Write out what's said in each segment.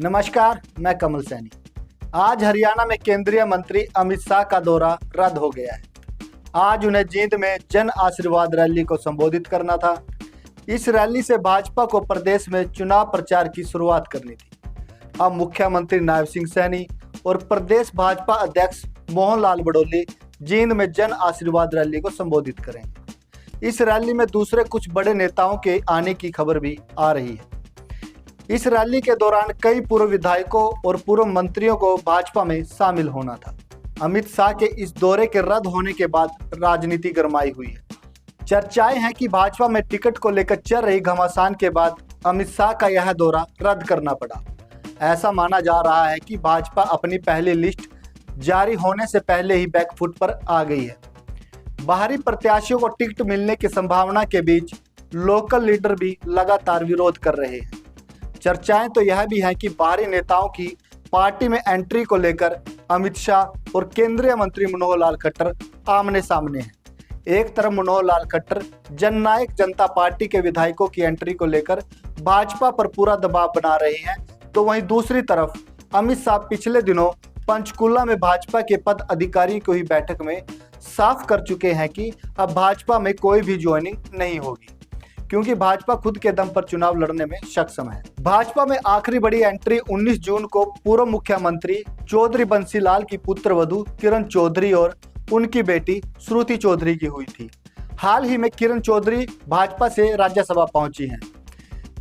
नमस्कार, मैं कमल सैनी। आज हरियाणा में केंद्रीय मंत्री अमित शाह का दौरा रद्द हो गया है। आज उन्हें जींद में जन आशीर्वाद रैली को संबोधित करना था। इस रैली से भाजपा को प्रदेश में चुनाव प्रचार की शुरुआत करनी थी। अब मुख्यमंत्री नायब सिंह सैनी और प्रदेश भाजपा अध्यक्ष मोहन लाल बड़ोली जींद में जन आशीर्वाद रैली को संबोधित करेंगे। इस रैली में दूसरे कुछ बड़े नेताओं के आने की खबर भी आ रही है। इस रैली के दौरान कई पूर्व विधायकों और पूर्व मंत्रियों को भाजपा में शामिल होना था। अमित शाह के इस दौरे के रद्द होने के बाद राजनीति गरमाई हुई है। चर्चाएं हैं कि भाजपा में टिकट को लेकर चल रही घमासान के बाद अमित शाह का यह दौरा रद्द करना पड़ा। ऐसा माना जा रहा है कि भाजपा अपनी पहली लिस्ट जारी होने से पहले ही बैकफुट पर आ गई है। बाहरी प्रत्याशियों को टिकट मिलने की संभावना के बीच लोकल लीडर भी लगातार विरोध कर रहे हैं। चर्चाएं तो यह भी हैं कि बाहरी नेताओं की पार्टी में एंट्री को लेकर अमित शाह और केंद्रीय मंत्री मनोहर लाल खट्टर आमने सामने हैं। एक तरफ मनोहर लाल खट्टर जननायक जनता पार्टी के विधायकों की एंट्री को लेकर भाजपा पर पूरा दबाव बना रहे हैं, तो वहीं दूसरी तरफ अमित शाह पिछले दिनों पंचकुला में भाजपा के पद अधिकारी को ही बैठक में साफ कर चुके हैं कि अब भाजपा में कोई भी ज्वाइनिंग नहीं होगी, क्योंकि भाजपा खुद के दम पर चुनाव लड़ने में सक्षम है। भाजपा में आखिरी बड़ी एंट्री 19 जून को पूर्व मुख्यमंत्री चौधरी बंसीलाल की पुत्रवधू किरण चौधरी और उनकी बेटी श्रुति चौधरी की हुई थी। हाल ही में किरण चौधरी भाजपा से राज्यसभा पहुंची हैं।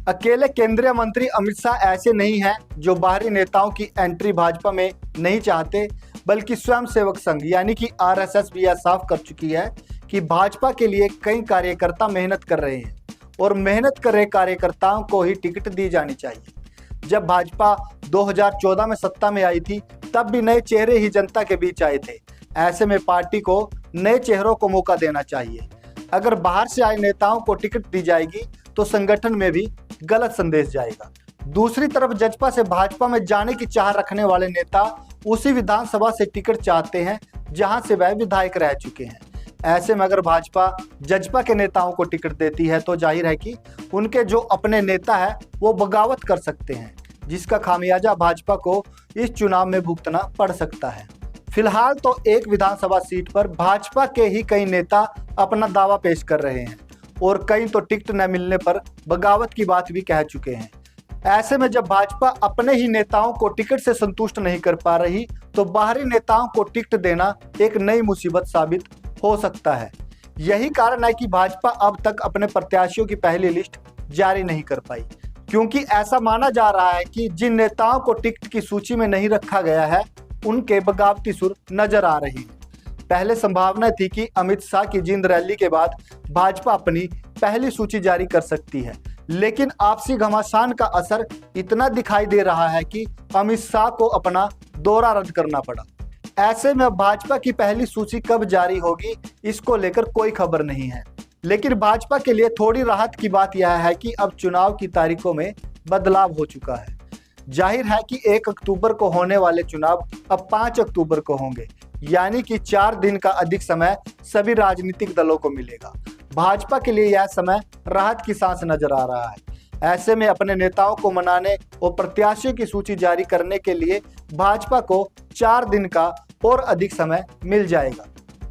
अकेले केंद्रीय मंत्री अमित शाह ऐसे नहीं हैं जो बाहरी नेताओं की एंट्री भाजपा में नहीं चाहते, बल्कि स्वयं सेवक संघ यानी कि आरएसएस भी यह साफ कर चुकी है कि भाजपा के लिए कई कार्यकर्ता मेहनत कर रहे हैं और मेहनत कर रहे कार्यकर्ताओं को ही टिकट दी जानी चाहिए। जब भाजपा 2014 में सत्ता में आई थी, तब भी नए चेहरे ही जनता के बीच आए थे। ऐसे में पार्टी को नए चेहरों को मौका देना चाहिए। अगर बाहर से आए नेताओं को टिकट दी जाएगी तो संगठन में भी गलत संदेश जाएगा। दूसरी तरफ जजपा से भाजपा में जाने की चाह रखने वाले नेता उसी विधानसभा से टिकट चाहते हैं जहां से वह विधायक रह चुके हैं। ऐसे में अगर भाजपा जजपा के नेताओं को टिकट देती है तो जाहिर है कि उनके जो अपने नेता है वो बगावत कर सकते हैं, जिसका खामियाजा भाजपा को इस चुनाव में भुगतना पड़ सकता है। फिलहाल तो एक विधानसभा सीट पर भाजपा के ही कई नेता अपना दावा पेश कर रहे हैं और कई तो टिकट न मिलने पर बगावत की बात भी कह चुके हैं। ऐसे में जब भाजपा अपने ही नेताओं को टिकट से संतुष्ट नहीं कर पा रही, तो बाहरी नेताओं को टिकट देना एक नई मुसीबत साबित हो सकता है। यही कारण है कि भाजपा अब तक अपने प्रत्याशियों की पहली लिस्ट जारी नहीं कर पाई, क्योंकि ऐसा माना जा रहा है कि जिन नेताओं को टिकट की सूची में नहीं रखा गया है उनके बगावती सुर नजर आ रहे हैं। पहले संभावना थी कि अमित शाह की जींद रैली के बाद भाजपा अपनी पहली सूची जारी कर सकती है, लेकिन आपसी घमासान का असर इतना दिखाई दे रहा है कि अमित शाह को अपना दौरा रद्द करना पड़ा। ऐसे में भाजपा की पहली सूची कब जारी होगी, इसको लेकर कोई खबर नहीं है। लेकिन भाजपा के लिए थोड़ी राहत की बात यह है कि अब चुनाव की तारीखों में बदलाव हो चुका है। जाहिर है कि 1 अक्टूबर को होने वाले चुनाव अब 5 अक्टूबर को होंगे, यानी कि 4 दिन का अधिक समय सभी राजनीतिक दलों को मिलेगा। भाजपा के लिए यह समय राहत की सांस नजर आ रहा है। ऐसे में अपने नेताओं को मनाने और प्रत्याशियों की सूची जारी करने के लिए भाजपा को 4 दिन का और अधिक समय मिल जाएगा।